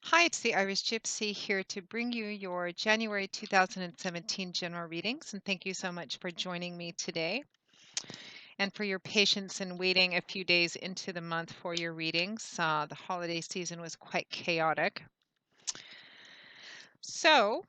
Hi, it's the Irish Gypsy here to bring you your January 2017 general readings. And thank you so much for joining me today and for your patience in waiting a few days into the month for your readings. The holiday season was quite chaotic. So,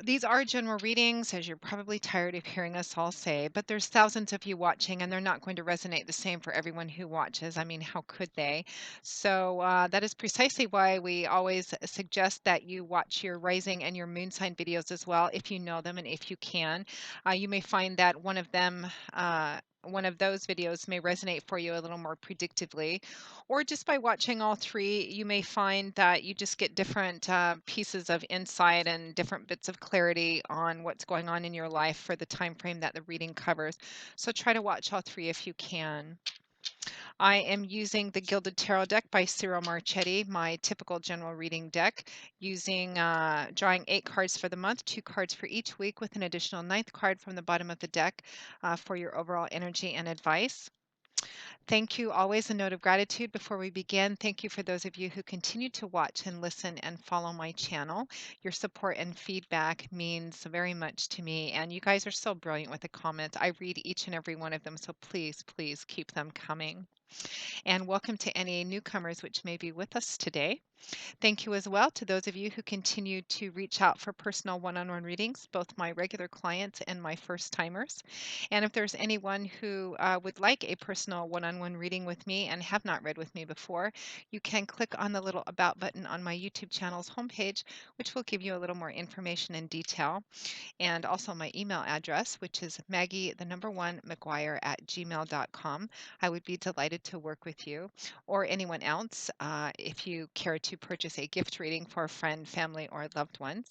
these are general readings, as you're probably tired of hearing us all say, but there's thousands of you watching, and they're not going to resonate the same for everyone who watches. I mean, how could they? So that is precisely why we always suggest that you watch your rising and your moon sign videos as well, if you know them and if you can. You may find that one of those videos may resonate for you a little more predictively, or just by watching all three, you may find that you just get different pieces of insight and different bits of clarity on what's going on in your life for the time frame that the reading covers. So try to watch all three if you can. I am using the Gilded Tarot deck by Cyril Marchetti, my typical general reading deck, using drawing 8 cards for the month, 2 cards for each week, with an additional ninth card from the bottom of the deck for your overall energy and advice. Thank you. Always a note of gratitude before we begin. Thank you for those of you who continue to watch and listen and follow my channel. Your support and feedback means very much to me, and you guys are so brilliant with the comments. I read each and every one of them, so please, please keep them coming. And welcome to any newcomers which may be with us today. Thank you as well to those of you who continue to reach out for personal one-on-one readings, both my regular clients and my first timers. And if there's anyone who would like a personal one-on-one reading with me and have not read with me before, you can click on the little About button on my YouTube channel's homepage, which will give you a little more information and detail, and also my email address, which is maggie1mcguire@gmail.com. I would be delighted to work with you or anyone else if you care to purchase a gift reading for a friend, family, or loved ones.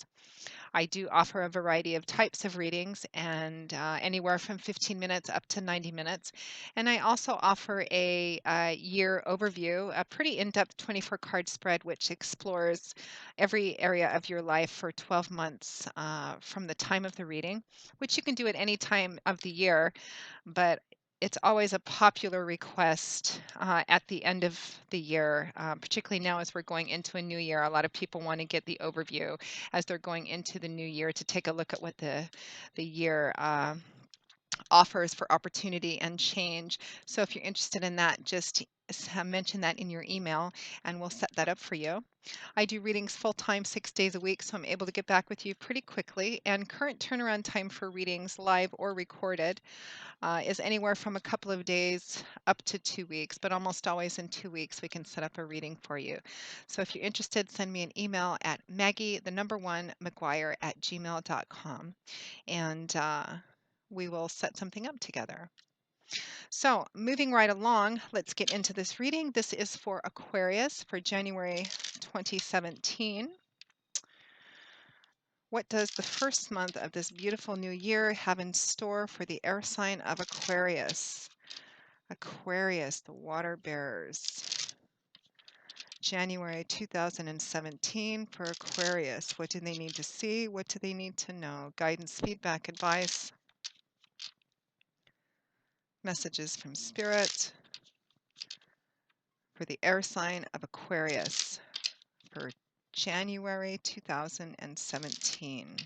I do offer a variety of types of readings and anywhere from 15 minutes up to 90 minutes. And I also offer a year overview, a pretty in-depth 24 card spread, which explores every area of your life for 12 months from the time of the reading, which you can do at any time of the year, but it's always a popular request at the end of the year, particularly now as we're going into a new year. A lot of people want to get the overview as they're going into the new year to take a look at what the year offers for opportunity and change. So if you're interested in that, just mention that in your email and we'll set that up for you. I do readings full time, 6 days a week, so I'm able to get back with you pretty quickly. And current turnaround time for readings, live or recorded, is anywhere from a couple of days up to 2 weeks, but almost always in 2 weeks we can set up a reading for you. So if you're interested, send me an email at maggie1mcguire@gmail.com, and we will set something up together. So moving right along, let's get into this reading. This is for Aquarius for January 2017. What does the first month of this beautiful new year have in store for the air sign of Aquarius? Aquarius, the water bearers. January 2017 for Aquarius. What do they need to see? What do they need to know? Guidance, feedback, advice, messages from Spirit for the air sign of Aquarius for January 2017.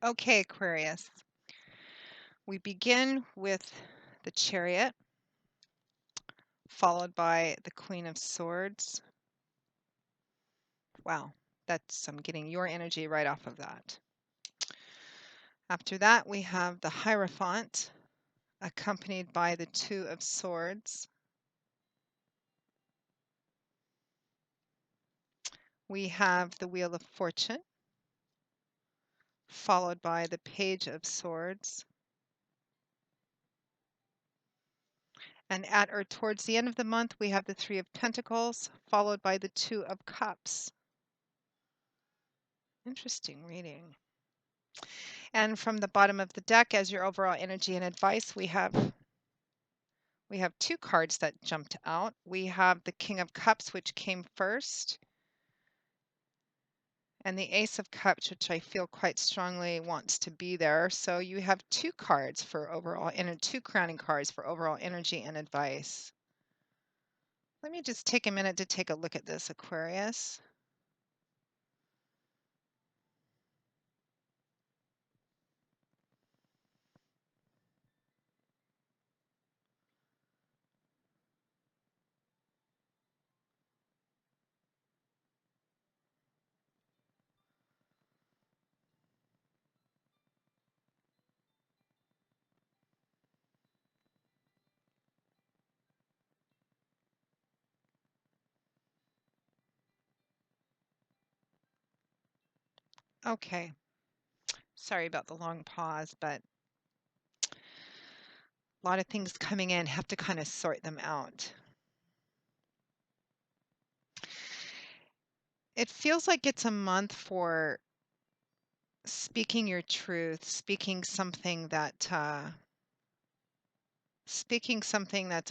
Okay, Aquarius. We begin with the Chariot, followed by the Queen of Swords. Wow, I'm getting your energy right off of that. After that, we have the Hierophant, accompanied by the Two of Swords. We have the Wheel of Fortune, followed by the Page of Swords. And at or towards the end of the month, we have the Three of Pentacles, followed by the Two of Cups. Interesting reading. And from the bottom of the deck, as your overall energy and advice, we have 2 cards that jumped out. We have the King of Cups, which came first, and the Ace of Cups, which I feel quite strongly wants to be there. So you have two cards for overall, and two crowning cards for overall energy and advice. Let me just take a minute to take a look at this, Aquarius. Okay, sorry about the long pause, but a lot of things coming in, have to kind of sort them out. It feels like it's a month for speaking your truth, speaking something that's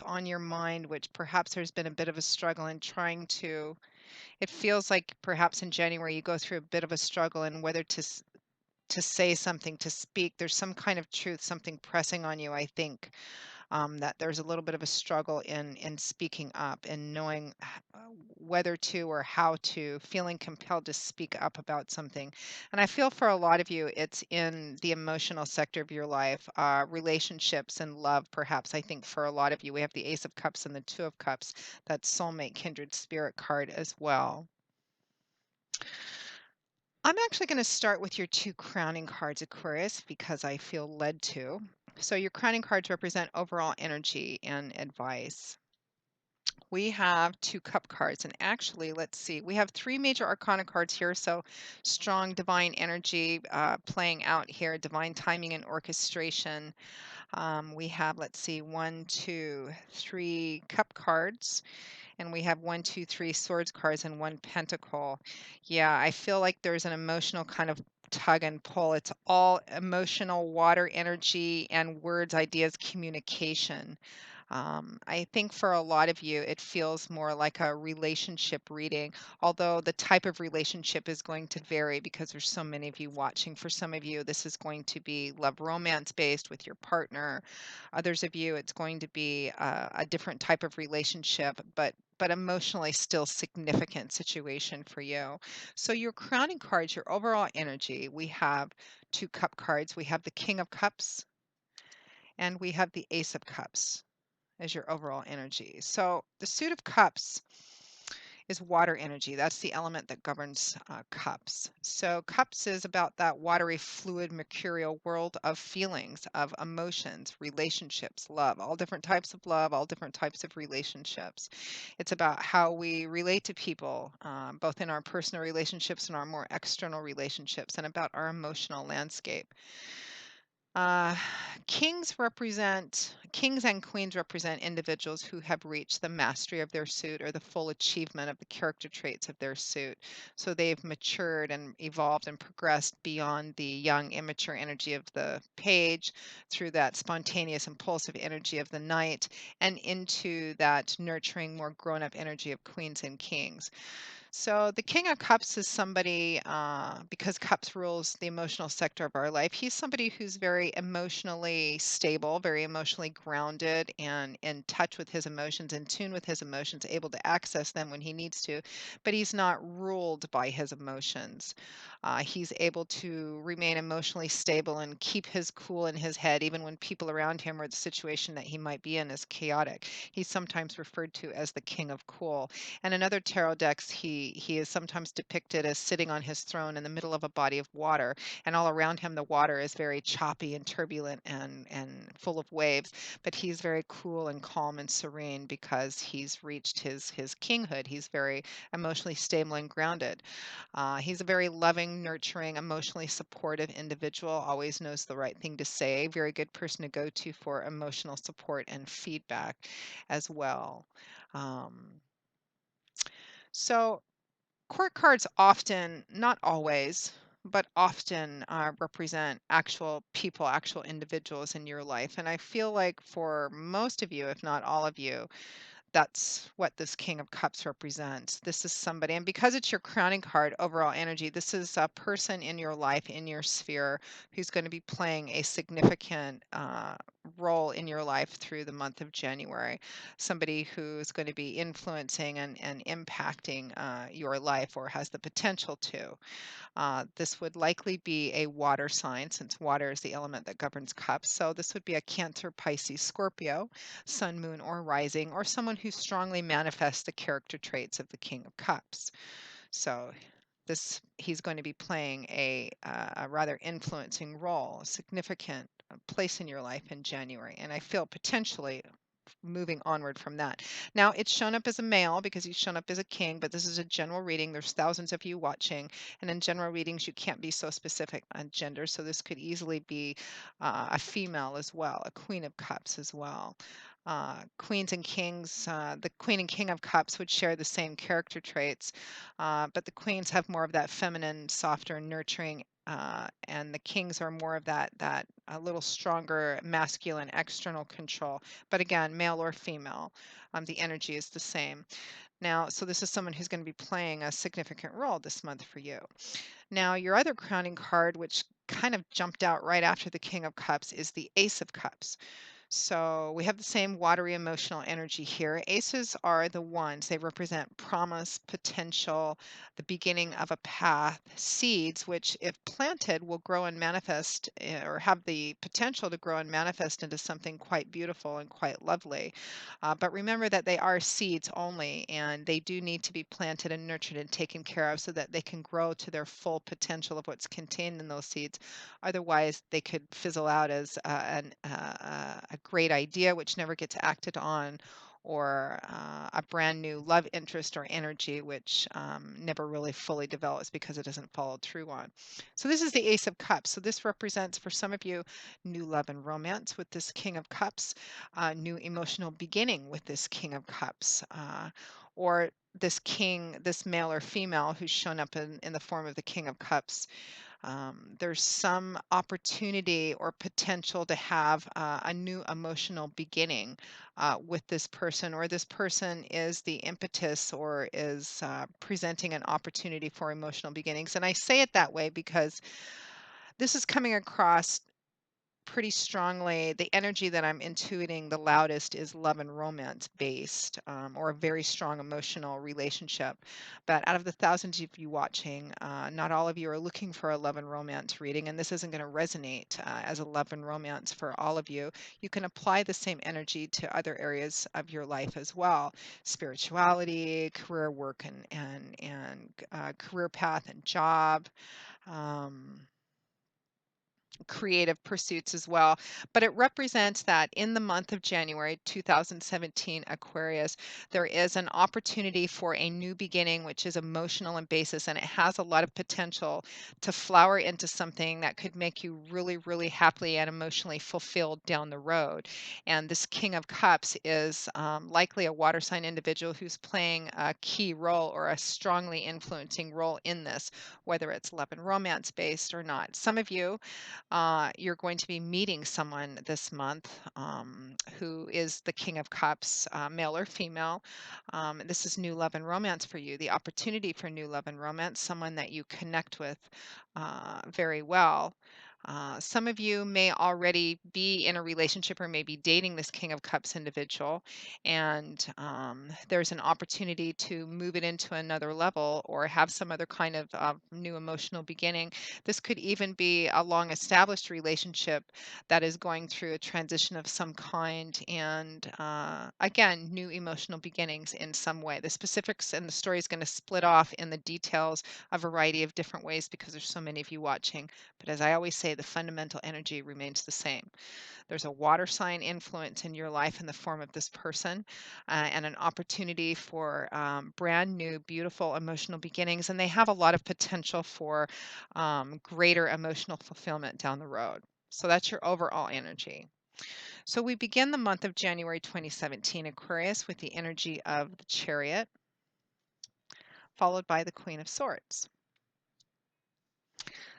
on your mind, which perhaps there's been a bit of a struggle in trying to. It feels like perhaps in January you go through a bit of a struggle in whether to say something, to speak. There's some kind of truth, something pressing on you, I think. That there's a little bit of a struggle in speaking up and knowing whether to or how to, feeling compelled to speak up about something. And I feel for a lot of you, it's in the emotional sector of your life, relationships and love, perhaps. I think for a lot of you, we have the Ace of Cups and the Two of Cups, that soulmate kindred spirit card as well. I'm actually going to start with your two crowning cards, Aquarius, because I feel led to. So your crowning cards represent overall energy and advice. We have two cup cards, and actually, let's see, we have three major arcana cards here. So strong divine energy playing out here, divine timing and orchestration. We have, let's see, one, two, three cup cards, and we have one, two, three swords cards and one pentacle. Yeah, I feel like there's an emotional kind of tug and pull. It's all emotional water energy and words, ideas, communication. I think for a lot of you, it feels more like a relationship reading, although the type of relationship is going to vary because there's so many of you watching. For some of you, this is going to be love romance based with your partner. Others of you, it's going to be a different type of relationship, but emotionally still significant situation for you. So your crowning cards, your overall energy, we have two cup cards. We have the King of Cups and we have the Ace of Cups as your overall energy. So the Suit of Cups is water energy. That's the element that governs cups. So cups is about that watery, fluid, mercurial world of feelings, of emotions, relationships, love, all different types of love, all different types of relationships. It's about how we relate to people, both in our personal relationships and our more external relationships, and about our emotional landscape. Uh, kings and queens represent individuals who have reached the mastery of their suit or the full achievement of the character traits of their suit. So they've matured and evolved and progressed beyond the young, immature energy of the page through that spontaneous, impulsive energy of the knight and into that nurturing, more grown up energy of queens and kings. So the King of Cups is somebody, because Cups rules the emotional sector of our life, he's somebody who's very emotionally stable, very emotionally grounded, and in touch with his emotions, in tune with his emotions, able to access them when he needs to, but he's not ruled by his emotions. He's able to remain emotionally stable and keep his cool in his head, even when people around him or the situation that he might be in is chaotic. He's sometimes referred to as the King of Cool. And in other tarot decks, he is sometimes depicted as sitting on his throne in the middle of a body of water, and all around him the water is very choppy and turbulent and full of waves. But he's very cool and calm and serene because he's reached his kinghood. He's very emotionally stable and grounded. He's a very loving, nurturing, emotionally supportive individual. Always knows the right thing to say. Very good person to go to for emotional support and feedback as well. Um, so court cards often, not always, but often represent actual people, actual individuals in your life. And I feel like for most of you, if not all of you, That's what this King of Cups represents. This is somebody, and because it's your crowning card, overall energy, this is a person in your life, in your sphere, who's going to be playing a significant role in your life through the month of January. Somebody who's going to be influencing and impacting your life or has the potential to. This would likely be a water sign since water is the element that governs cups. So this would be a Cancer, Pisces, Scorpio, sun, moon, or rising, or someone who strongly manifests the character traits of the King of Cups. So this he's going to be playing a rather influencing role, a significant place in your life in January. And I feel potentially moving onward from that. Now, it's shown up as a male because he's shown up as a king, but this is a general reading. There's thousands of you watching, and in general readings, you can't be so specific on gender. So this could easily be a female as well, a queen of cups as well. Queens and kings, the queen and king of cups would share the same character traits, but the queens have more of that feminine, softer, nurturing, and the kings are more of that a little stronger masculine external control, but again, male or female, the energy is the same. Now, so this is someone who's going to be playing a significant role this month for you. Now, your other crowning card, which kind of jumped out right after the King of Cups, is the Ace of Cups. So we have the same watery emotional energy here. Aces are the ones, they represent promise, potential, the beginning of a path, seeds, which, if planted, will grow and manifest or have the potential to grow and manifest into something quite beautiful and quite lovely. But remember that they are seeds only, and they do need to be planted and nurtured and taken care of so that they can grow to their full potential of what's contained in those seeds. Otherwise, they could fizzle out as a great idea which never gets acted on, or a brand new love interest or energy which never really fully develops because it isn't followed through on. So this is the Ace of Cups. So this represents for some of you new love and romance with this King of Cups, new emotional beginning with this King of Cups, or this king, this male or female who's shown up in the form of the King of Cups. There's some opportunity or potential to have a new emotional beginning with this person, or this person is the impetus or is presenting an opportunity for emotional beginnings. And I say it that way because this is coming across pretty strongly. The energy that I'm intuiting the loudest is love and romance based, or a very strong emotional relationship. But out of the thousands of you watching, not all of you are looking for a love and romance reading, and this isn't going to resonate as a love and romance for all of you. You can apply the same energy to other areas of your life as well: spirituality, career, work, and career path and job. Um, Creative pursuits as well. But it represents that in the month of January 2017, Aquarius, there is an opportunity for a new beginning, which is emotional in basis, and it has a lot of potential to flower into something that could make you really, really happily and emotionally fulfilled down the road. And this King of Cups is likely a water sign individual who's playing a key role or a strongly influencing role in this, whether it's love and romance based or not. Some of you, you're going to be meeting someone this month who is the King of Cups, male or female. This is new love and romance for you, the opportunity for new love and romance, someone that you connect with very well. Some of you may already be in a relationship or maybe dating this King of Cups individual, and there's an opportunity to move it into another level or have some other kind of new emotional beginning. This could even be a long established relationship that is going through a transition of some kind, and again, new emotional beginnings in some way. The specifics and the story is going to split off in the details a variety of different ways because there's so many of you watching. But as I always say, the fundamental energy remains the same. There's a water sign influence in your life in the form of this person, and an opportunity for brand new, beautiful emotional beginnings. And they have a lot of potential for greater emotional fulfillment down the road. So that's your overall energy. So we begin the month of January 2017, Aquarius, with the energy of the Chariot, followed by the Queen of Swords.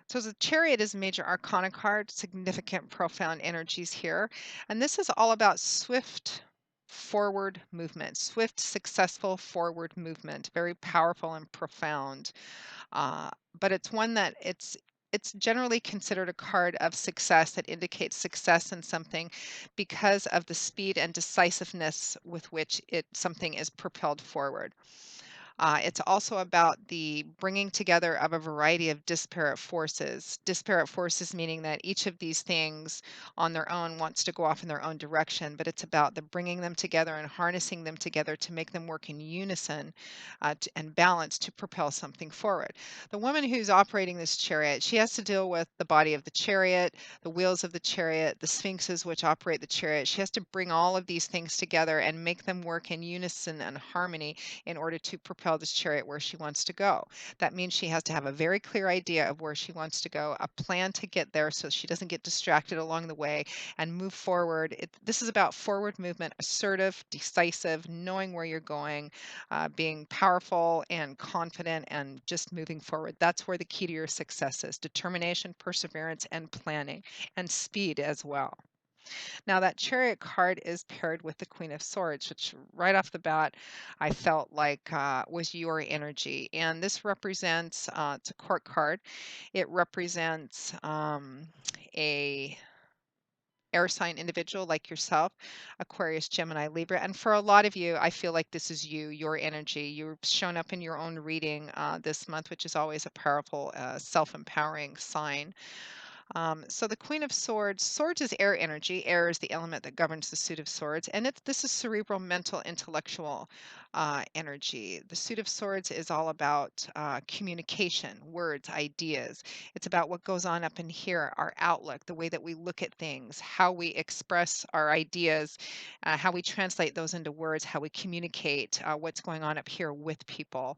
So the Chariot is a major arcana card, significant, profound energies here. And this is all about swift forward movement, swift, successful forward movement, very powerful and profound. Uh, but it's one that it's generally considered a card of success that indicates success in something because of the speed and decisiveness with which it something is propelled forward. It's also about the bringing together of a variety of disparate forces. Disparate forces meaning that each of these things on their own wants to go off in their own direction, but it's about the bringing them together and harnessing them together to make them work in unison and balance to propel something forward. The woman who's operating this chariot, she has to deal with the body of the chariot, the wheels of the chariot, the sphinxes which operate the chariot. She has to bring all of these things together and make them work in unison and harmony in order to propel this chariot where she wants to go. That means she has to have a very clear idea of where she wants to go, a plan to get there so she doesn't get distracted along the way and move forward. This is about forward movement, assertive, decisive, knowing where you're going, being powerful and confident and just moving forward. That's where the key to your success is: determination, perseverance, and planning, and speed as well. Now, that chariot card is paired with the Queen of Swords, which right off the bat, I felt like was your energy. And this represents, it's a court card. It represents a air sign individual like yourself, Aquarius, Gemini, Libra. And for a lot of you, I feel like this is you, your energy. You've shown up in your own reading this month, which is always a powerful, self-empowering sign. So the Queen of Swords, swords is air energy. Air is the element that governs the suit of swords, and this is cerebral, mental, intellectual energy. The suit of swords is all about communication, words, ideas. It's about what goes on up in here, our outlook, the way that we look at things, how we express our ideas, how we translate those into words, how we communicate what's going on up here with people.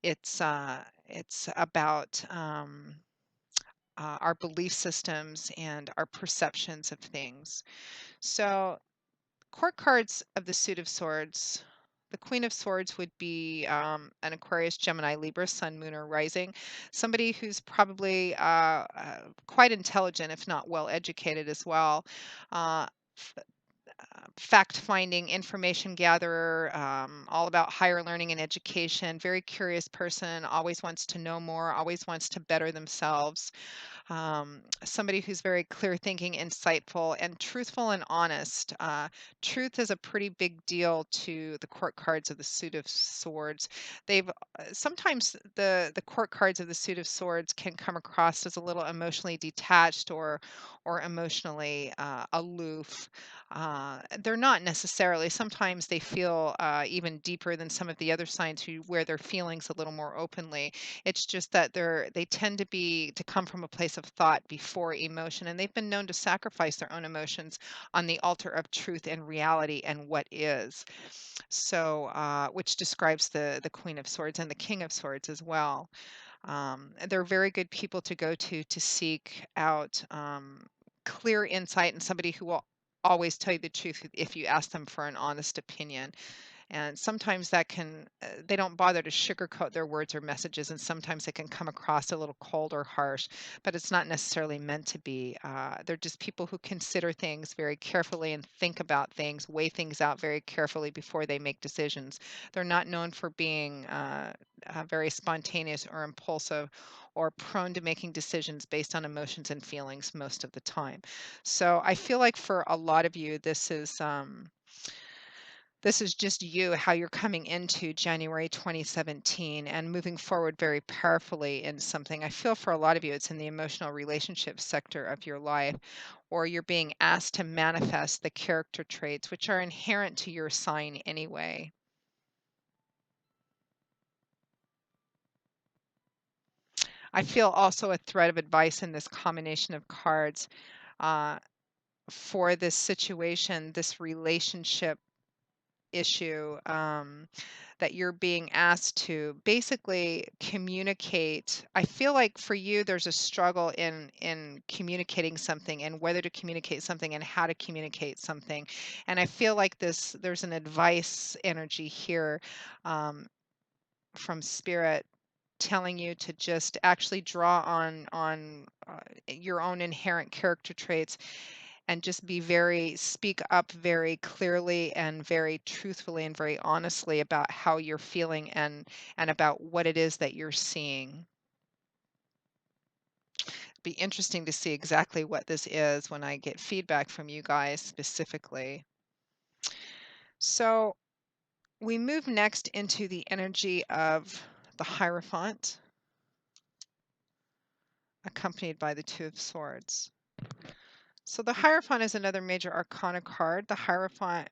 It's about our belief systems and our perceptions of things. So, court cards of the suit of swords. The Queen of Swords would be an Aquarius, Gemini, Libra, Sun, Moon, or Rising. Somebody who's probably quite intelligent, if not well educated as well. Uh, Fact finding, information gatherer, all about higher learning and education. Very curious person, always wants to know more, always wants to better themselves. Somebody who's very clear thinking, insightful, and truthful and honest. Truth is a pretty big deal to the court cards of the suit of swords. They've sometimes the court cards of the suit of swords can come across as a little emotionally detached or emotionally aloof. They're not necessarily. Sometimes they feel even deeper than some of the other signs who wear their feelings a little more openly. It's just that they tend to come from a place of thought before emotion, and they've been known to sacrifice their own emotions on the altar of truth and reality and what is. So, which describes the Queen of Swords and the King of Swords as well. They're very good people to go to seek out clear insight and somebody who will always tell you the truth if you ask them for an honest opinion. And sometimes that can, they don't bother to sugarcoat their words or messages, and sometimes it can come across a little cold or harsh, but it's not necessarily meant to be. They're just people who consider things very carefully and think about things, weigh things out very carefully before they make decisions. They're not known for being very spontaneous or impulsive or prone to making decisions based on emotions and feelings most of the time. So I feel like for a lot of you, this is just you, how you're coming into January 2017 and moving forward very powerfully in something. I feel for a lot of you, it's in the emotional relationship sector of your life, or you're being asked to manifest the character traits which are inherent to your sign anyway. I feel also a thread of advice in this combination of cards uh, for this situation, this relationship issue. That you're being asked to basically communicate. I feel like for you there's a struggle in communicating something and whether to communicate something and how to communicate something. And I feel like there's an advice energy here um, from spirit telling you to just actually draw on your own inherent character traits and just speak up very clearly and very truthfully and very honestly about how you're feeling and about what it is that you're seeing. Be interesting to see exactly what this is when I get feedback from you guys specifically. So we move next into the energy of the Hierophant, accompanied by the Two of Swords. So the Hierophant is another major arcana card. The Hierophant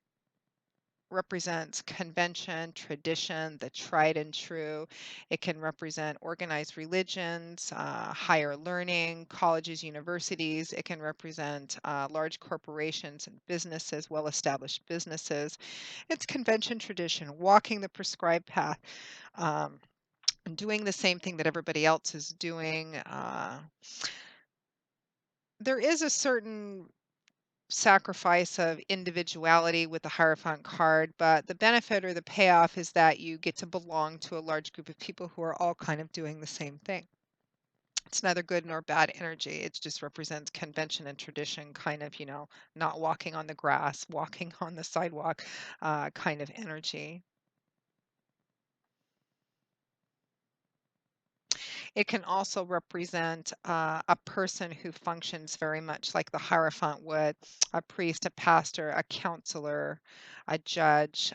represents convention, tradition, the tried and true. It can represent organized religions, higher learning, colleges, universities. It can represent large corporations and businesses, well established businesses. It's convention, tradition, walking the prescribed path, um, doing the same thing that everybody else is doing. There is a certain sacrifice of individuality with the Hierophant card, but the benefit or the payoff is that you get to belong to a large group of people who are all kind of doing the same thing. It's neither good nor bad energy. It just represents convention and tradition, kind of, not walking on the grass, walking on the sidewalk kind of energy. It can also represent a person who functions very much like the Hierophant would, a priest, a pastor, a counselor, a judge,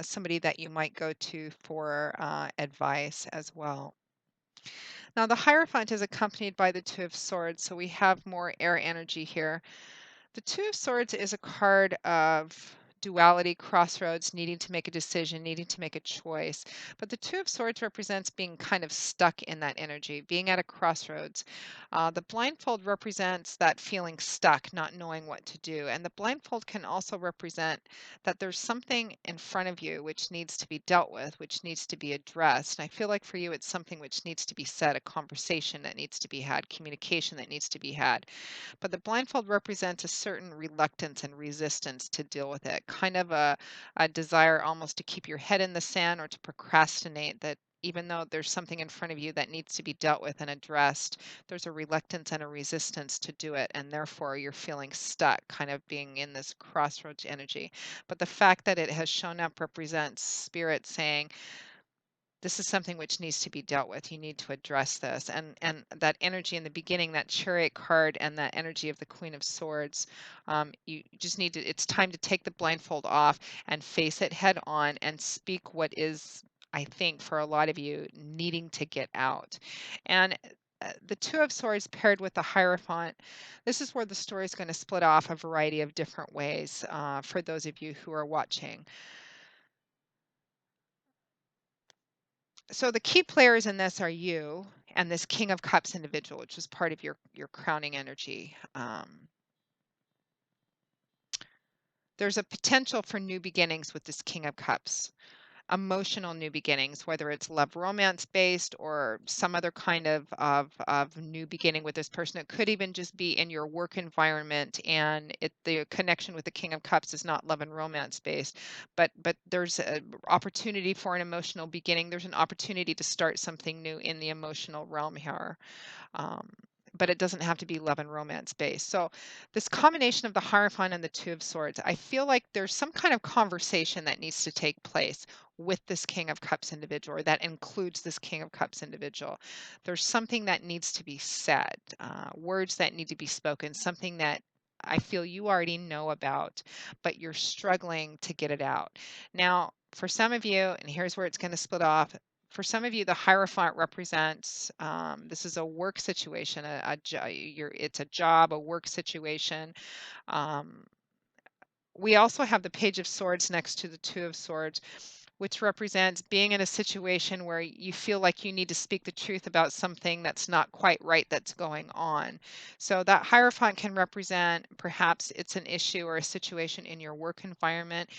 somebody that you might go to for advice as well. Now, the Hierophant is accompanied by the Two of Swords, so we have more air energy here. The Two of Swords is a card of duality, crossroads, needing to make a decision, needing to make a choice. But the Two of Swords represents being kind of stuck in that energy, being at a crossroads. The blindfold represents that feeling stuck, not knowing what to do. And the blindfold can also represent that there's something in front of you which needs to be dealt with, which needs to be addressed. And I feel like for you, it's something which needs to be said, a conversation that needs to be had, communication that needs to be had. But the blindfold represents a certain reluctance and resistance to deal with it, kind of a desire almost to keep your head in the sand or to procrastinate that even though there's something in front of you that needs to be dealt with and addressed, there's a reluctance and a resistance to do it. And therefore, you're feeling stuck, kind of being in this crossroads energy. But the fact that it has shown up represents spirit saying, this is something which needs to be dealt with. You need to address this. And that energy in the beginning, that chariot card and that energy of the Queen of Swords, you just need to, it's time to take the blindfold off and face it head on and speak what is, I think, for a lot of you, needing to get out. And the Two of Swords paired with the Hierophant, this is where the story is going to split off a variety of different ways for those of you who are watching. So the key players in this are you and this King of Cups individual, which is part of your crowning energy. There's a potential for new beginnings with this King of Cups, emotional new beginnings, whether it's love romance based or some other kind of new beginning with this person. It could even just be in your work environment, and the connection with the King of Cups is not love and romance based, but there's an opportunity for an emotional beginning. There's an opportunity to start something new in the emotional realm here. Um, but it doesn't have to be love and romance based. So, this combination of the Hierophant and the Two of Swords, I feel like there's some kind of conversation that needs to take place with this King of Cups individual, or that includes this King of Cups individual. There's something that needs to be said, words that need to be spoken, something that I feel you already know about, but you're struggling to get it out. Now, for some of you, and here's where it's going to split off, for some of you, the Hierophant represents this is a work situation, it's a job, a work situation. Um, we also have the Page of Swords next to the Two of Swords, which represents being in a situation where you feel like you need to speak the truth about something that's not quite right that's going on. So that Hierophant can represent perhaps it's an issue or a situation in your work environment.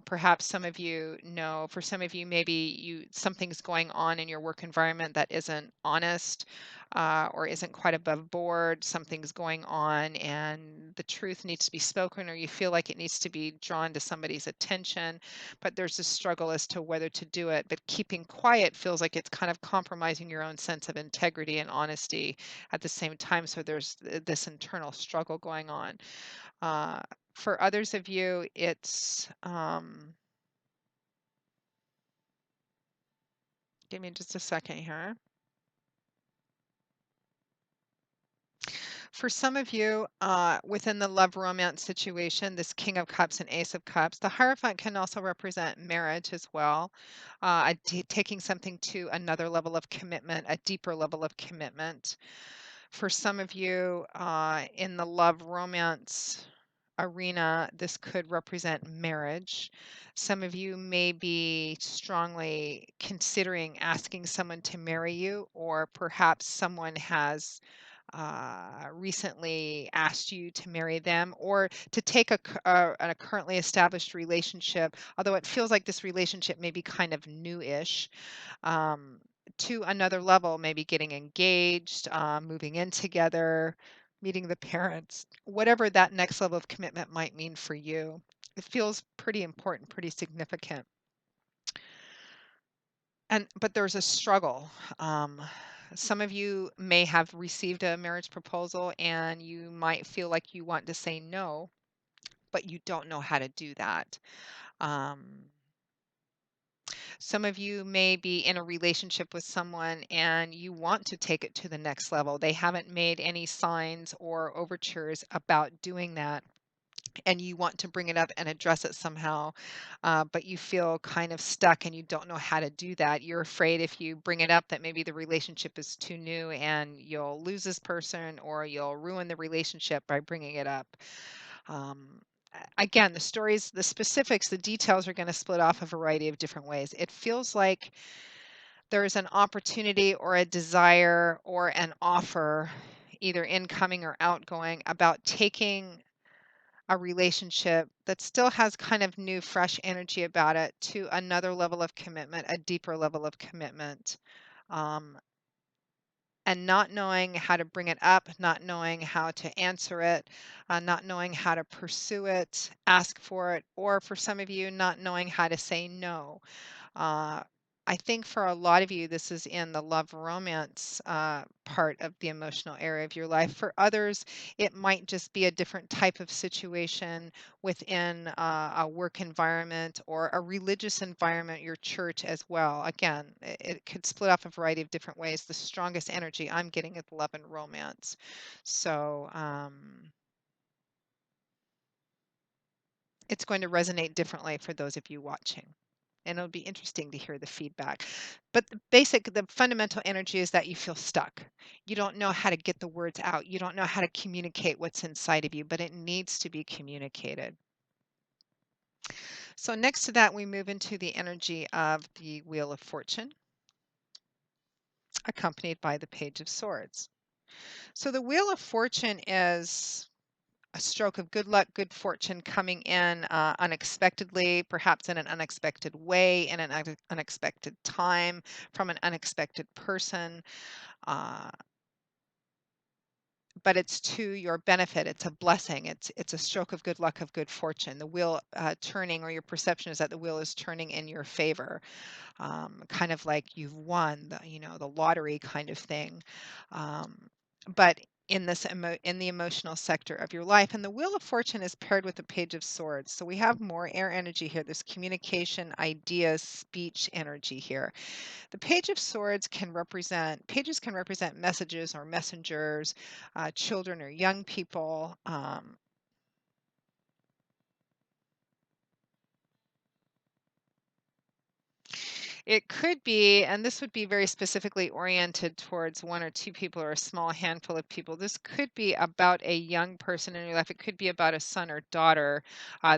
Perhaps some of you know, for some of you, maybe something's going on in your work environment that isn't honest. or isn't quite above board. Something's going on and the truth needs to be spoken, or you feel like it needs to be drawn to somebody's attention, but there's a struggle as to whether to do it. But keeping quiet feels like it's kind of compromising your own sense of integrity and honesty at the same time. So there's this internal struggle going on. Uh, for others of you, it's, give me just a second here. For some of you, within the love romance situation, this King of Cups and Ace of Cups, the Hierophant can also represent marriage as well, taking something to another level of commitment, a deeper level of commitment. For some of you, in the love romance arena, this could represent marriage. Some of you may be strongly considering asking someone to marry you, or perhaps someone has recently asked you to marry them or to take a currently established relationship, although it feels like this relationship may be kind of newish, um, to another level, maybe getting engaged, moving in together, meeting the parents, whatever that next level of commitment might mean for you. It feels pretty important, pretty significant. And but there's a struggle. Um, some of you may have received a marriage proposal and you might feel like you want to say no, but you don't know how to do that. Um, some of you may be in a relationship with someone and you want to take it to the next level. They haven't made any signs or overtures about doing that, and you want to bring it up and address it somehow, but you feel kind of stuck and you don't know how to do that. You're afraid if you bring it up that maybe the relationship is too new and you'll lose this person or you'll ruin the relationship by bringing it up. Um, Again, the stories, the specifics, the details are going to split off a variety of different ways. It feels like there's an opportunity or a desire or an offer, either incoming or outgoing, about taking a relationship that still has kind of new, fresh energy about it to another level of commitment, a deeper level of commitment. Um, and not knowing how to bring it up, not knowing how to answer it, not knowing how to pursue it, ask for it, or for some of you, not knowing how to say no. uh, I think for a lot of you, this is in the love romance part of the emotional area of your life. For others, it might just be a different type of situation within a work environment or a religious environment, your church as well. Again, it could split off a variety of different ways. The strongest energy I'm getting is love and romance. So, it's going to resonate differently for those of you watching. And it'll be interesting to hear the feedback. But the fundamental energy is that you feel stuck. You don't know how to get the words out. You don't know how to communicate what's inside of you, but it needs to be communicated. So next to that, we move into the energy of the Wheel of Fortune, accompanied by the Page of Swords. So the Wheel of Fortune is a stroke of good luck, good fortune coming in unexpectedly, perhaps in an unexpected way, in an unexpected time, from an unexpected person. Uh, but it's to your benefit. It's a blessing. It's a stroke of good luck, of good fortune. The wheel turning, or your perception is that the wheel is turning in your favor, kind of like you've won the lottery kind of thing. But in in the emotional sector of your life, and the Wheel of Fortune is paired with the Page of Swords, so we have more air energy here. There's communication, ideas, speech energy here. The Page of Swords pages can represent messages or messengers, children or young people. It could be, and this would be very specifically oriented towards one or two people or a small handful of people. This could be about a young person in your life. It could be about a son or daughter.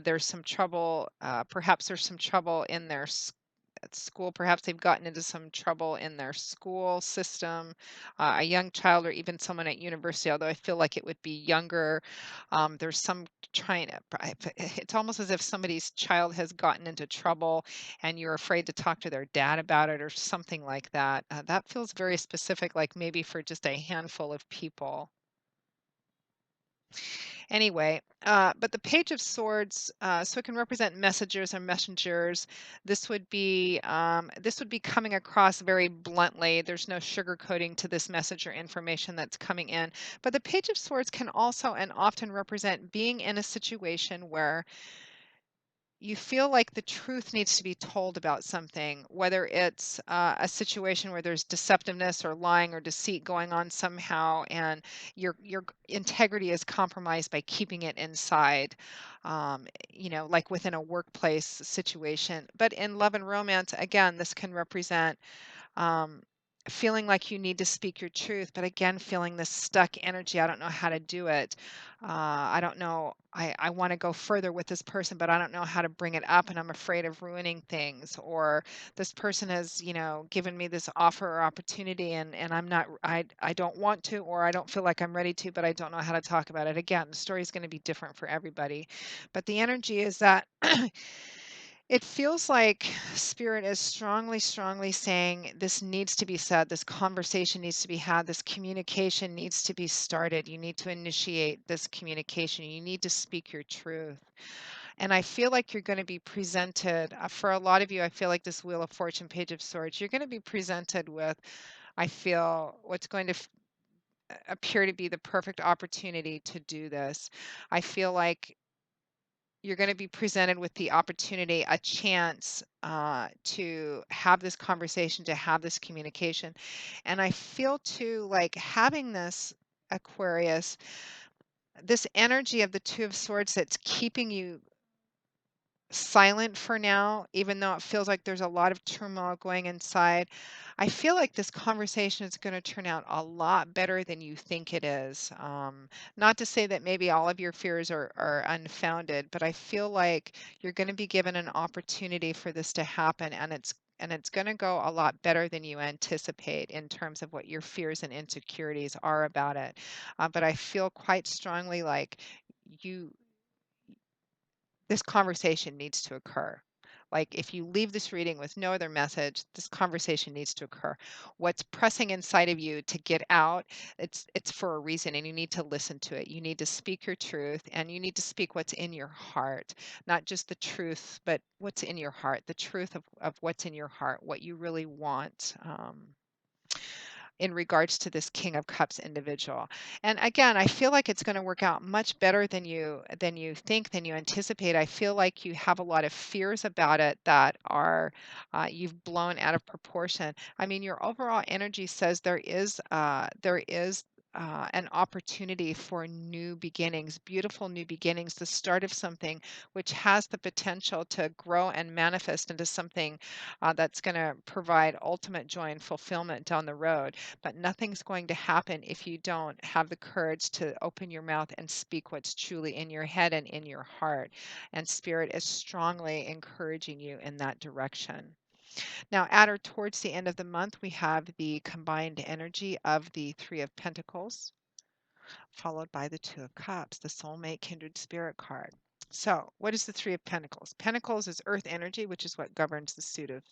There's some trouble, perhaps there's some trouble in at school. Perhaps they've gotten into some trouble in their school system, a young child, or even someone at university, although I feel like it would be younger. There's some trying to, it's almost as if somebody's child has gotten into trouble and you're afraid to talk to their dad about it or something like that. That feels very specific, like maybe for just a handful of people. Anyway, but the Page of Swords, so it can represent messengers or messengers. This would be coming across very bluntly. There's no sugarcoating to this message or information that's coming in. But the Page of Swords can also and often represent being in a situation where you feel like the truth needs to be told about something, whether it's a situation where there's deceptiveness or lying or deceit going on somehow, and your integrity is compromised by keeping it inside, like within a workplace situation. But in love and romance, again, this can represent um, feeling like you need to speak your truth, but again, feeling this stuck energy. I don't know how to do it. I don't know. I want to go further with this person, but I don't know how to bring it up, and I'm afraid of ruining things. Or this person has, given me this offer or opportunity, and I don't want to, or I don't feel like I'm ready to, but I don't know how to talk about it. Again, the story is going to be different for everybody, but the energy is that it feels like spirit is strongly, strongly saying this needs to be said, this conversation needs to be had, this communication needs to be started. You need to initiate this communication. You need to speak your truth. And I feel like you're going to be presented, for a lot of you, I feel like this Wheel of Fortune, Page of Swords, you're going to be presented with, I feel, what's going to appear to be the perfect opportunity to do this. I feel like you're going to be presented with the opportunity, a chance to have this conversation, to have this communication. And I feel too like having this Aquarius, this energy of the Two of Swords that's keeping you silent for now, even though it feels like there's a lot of turmoil going inside. I feel like this conversation is going to turn out a lot better than you think it is. Not to say that maybe all of your fears are unfounded, but I feel like you're going to be given an opportunity for this to happen, and it's going to go a lot better than you anticipate in terms of what your fears and insecurities are about it. But I feel quite strongly like you this conversation needs to occur. Like if you leave this reading with no other message, this conversation needs to occur. What's pressing inside of you to get out, it's for a reason, and you need to listen to it. You need to speak your truth, and you need to speak what's in your heart, not just the truth, but what's in your heart, the truth of what's in your heart, what you really want. In regards to this King of Cups individual. And again, I feel like it's going to work out much better than you think, than you anticipate. I feel like you have a lot of fears about it that are you've blown out of proportion. I mean, your overall energy says there is an opportunity for new beginnings, beautiful new beginnings, the start of something which has the potential to grow and manifest into something that's going to provide ultimate joy and fulfillment down the road. But nothing's going to happen if you don't have the courage to open your mouth and speak what's truly in your head and in your heart. And Spirit is strongly encouraging you in that direction. Now, at or towards the end of the month, we have the combined energy of the Three of Pentacles, followed by the Two of Cups, the soulmate kindred spirit card. So, what is the Three of Pentacles? Pentacles is earth energy, which is what governs the suit of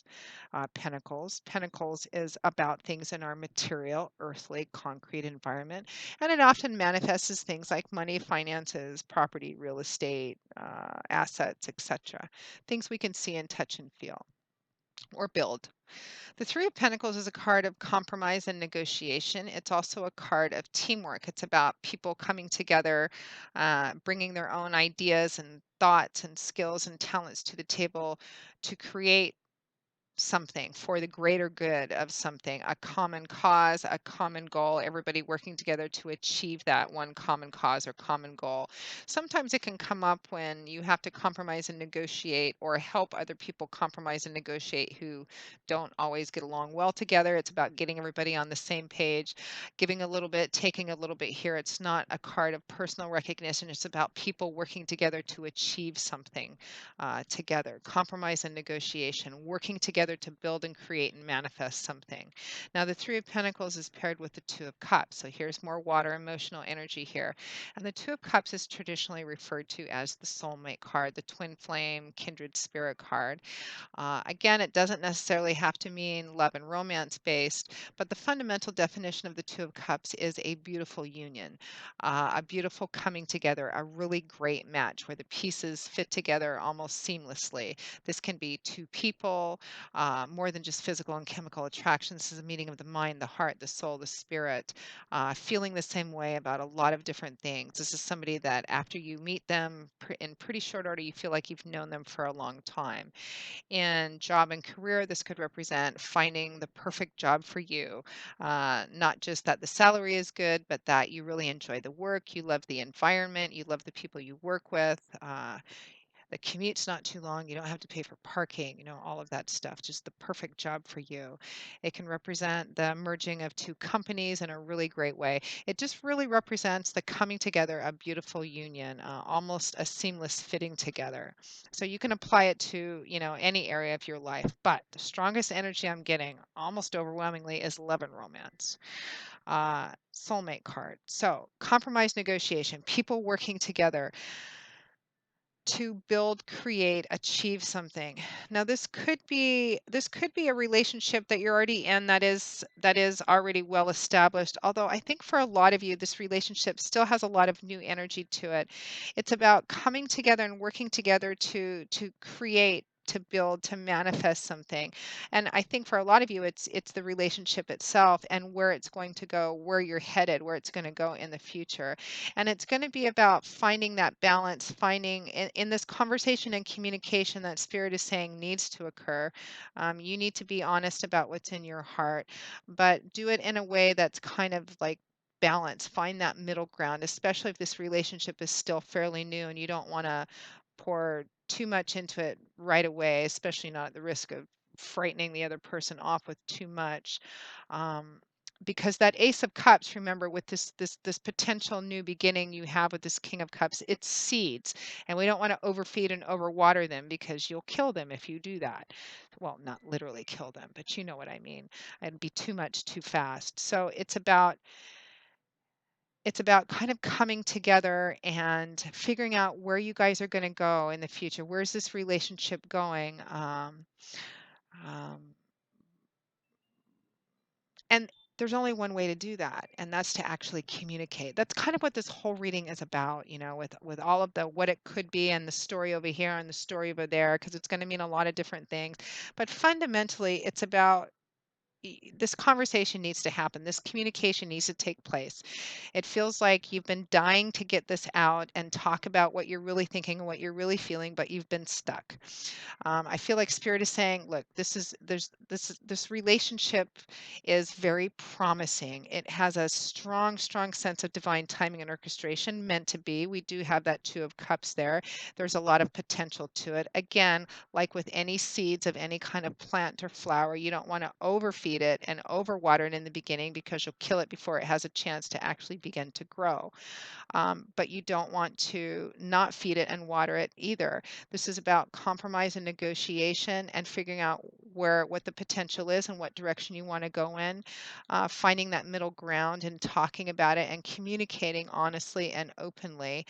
Pentacles. Pentacles is about things in our material, earthly, concrete environment, and it often manifests as things like money, finances, property, real estate, assets, etc. Things we can see and touch and feel or build. The Three of Pentacles is a card of compromise and negotiation. It's also a card of teamwork. It's about people coming together, bringing their own ideas and thoughts and skills and talents to the table to create something for the greater good of something, a common cause, a common goal, everybody working together to achieve that one common cause or common goal. Sometimes it can come up when you have to compromise and negotiate or help other people compromise and negotiate who don't always get along well together. It's about getting everybody on the same page, giving a little bit, taking a little bit here. It's not a card of personal recognition. It's about people working together to achieve something together. Compromise and negotiation, working together together to build and create and manifest something. Now, the Three of Pentacles is paired with the Two of Cups. So here's more water, emotional energy here. And the Two of Cups is traditionally referred to as the soulmate card, the twin flame, kindred spirit card. Again, it doesn't necessarily have to mean love and romance based, but the fundamental definition of the Two of Cups is a beautiful union, a beautiful coming together, a really great match where the pieces fit together almost seamlessly. This can be two people, more than just physical and chemical attraction. This is a meeting of the mind, the heart, the soul, the spirit, feeling the same way about a lot of different things. This is somebody that after you meet them in pretty short order, you feel like you've known them for a long time. In job and career, this could represent finding the perfect job for you. Not just that the salary is good, but that you really enjoy the work, you love the environment, you love the people you work with. The commute's not too long. You don't have to pay for parking, all of that stuff. Just the perfect job for you. It can represent the merging of two companies in a really great way. It just really represents the coming together, a beautiful union, almost a seamless fitting together. So you can apply it to, any area of your life. But the strongest energy I'm getting, almost overwhelmingly, is love and romance. Soulmate card. So compromise, negotiation, people working together to build, create, achieve something. Now this could be a relationship that you're already in that is already well established. Although I think for a lot of you this relationship still has a lot of new energy to it. It's about coming together and working together to create, to build, to manifest something. And I think for a lot of you it's the relationship itself and where it's going to go, where you're headed, where it's going to go in the future. And it's going to be about finding that balance, finding in this conversation and communication that Spirit is saying needs to occur. You need to be honest about what's in your heart, but do it in a way that's kind of like balance. Find that middle ground, especially if this relationship is still fairly new and you don't want to pour too much into it right away, especially not at the risk of frightening the other person off with too much. Um, because that Ace of Cups, remember, with this potential new beginning you have with this King of Cups, it's seeds, and we don't want to overfeed and overwater them because you'll kill them if you do that. Well, not literally kill them, but you know what I mean. It'd be too much too fast. So it's about kind of coming together and figuring out where you guys are going to go in the future. Where's this relationship going? Um, And there's only one way to do that, and that's to actually communicate. That's kind of what this whole reading is about, with all of the what it could be and the story over here and the story over there, because it's going to mean a lot of different things. But fundamentally, it's about this conversation needs to happen. This communication needs to take place. It feels like you've been dying to get this out and talk about what you're really thinking and what you're really feeling, but you've been stuck. I feel like Spirit is saying, look, this relationship is very promising. It has a strong, strong sense of divine timing and orchestration, meant to be. We do have that Two of Cups there. There's a lot of potential to it. Again, like with any seeds of any kind of plant or flower, you don't want to overfeed it and overwater it in the beginning because you'll kill it before it has a chance to actually begin to grow. But you don't want to not feed it and water it either. This is about compromise and negotiation and figuring out what the potential is and what direction you want to go in, finding that middle ground and talking about it and communicating honestly and openly.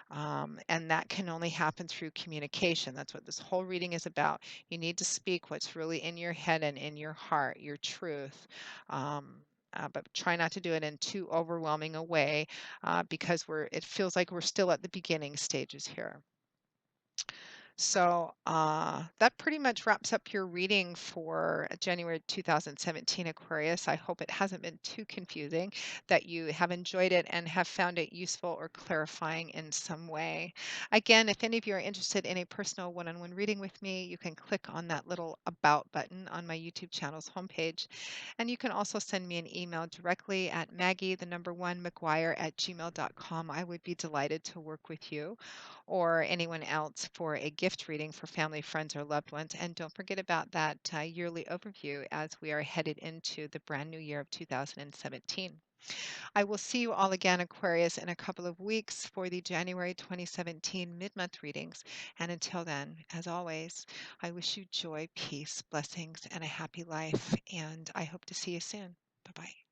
And that can only happen through communication. That's what this whole reading is about. You need to speak what's really in your head and in your heart, your truth. But try not to do it in too overwhelming a way, because it feels like we're still at the beginning stages here. So that pretty much wraps up your reading for January 2017 Aquarius. I hope it hasn't been too confusing, that you have enjoyed it and have found it useful or clarifying in some way. Again, if any of you are interested in a personal one-on-one reading with me, you can click on that little About button on my YouTube channel's homepage. And you can also send me an email directly at Maggie, McGuire@gmail.com. I would be delighted to work with you or anyone else for a gift reading for family, friends, or loved ones. And don't forget about that yearly overview as we are headed into the brand new year of 2017. I will see you all again, Aquarius, in a couple of weeks for the January 2017 mid-month readings. And until then, as always, I wish you joy, peace, blessings, and a happy life. And I hope to see you soon. Bye-bye.